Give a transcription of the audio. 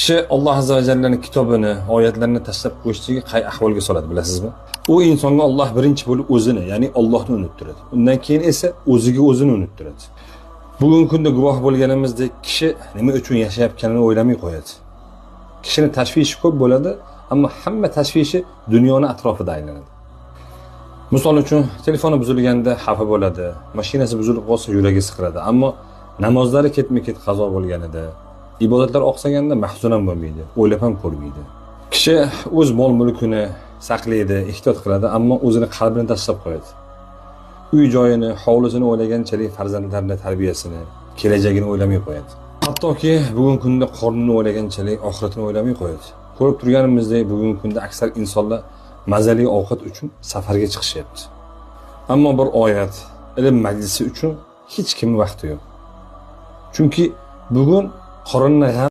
Kishi Alloh azza va jallaning kitobini, oyatlarini tashlab qo'yishligi qay ahvolga soladi bilasizmi? U insonga Alloh birinchi bo'lib o'zini, ya'ni Allohni unuttiradi. Undan keyin esa o'ziga o'zini unuttiradi. Bugungi kunda guvoh bo'lganimizdek, kishi nima uchun yashayotganini o'ylamay qo'yadi. Kishining tashvishi ko'p bo'ladi, ammo hamma tashvishi dunyoni atrofida aylanadi. Misol uchun, telefoni buzilganda xafa bo'ladi, mashinasi buzilib qolsa yuragi siqiladi, ammo namozlari ketma-ket qazo bo'lganida, ibodatlar oqsaganda mahzun ham bo'lmaydi, o'ylab ham ko'rmaydi. Kishi o'z mol-mulkini saqlaydi, ehtiyot qiladi, ammo o'zini qalbini tashlab qo'yadi. Uy-joyini, hovlisini o'ylaganchalik farzandlarini tarbiyasini, kelajagini o'ylamay qo'yadi. Hattoki bugungi kunda qornini o'ylaganchalik oxiratini o'ylamay qo'yadi. Ko'rib turganimizdek, bugungi kunda aksar insonlar mazali ovqat uchun safarga chiqishyapti. Ammo bir oyat, ilm majlisi uchun hech kim vaqti yo'q. Chunki bugun qorinni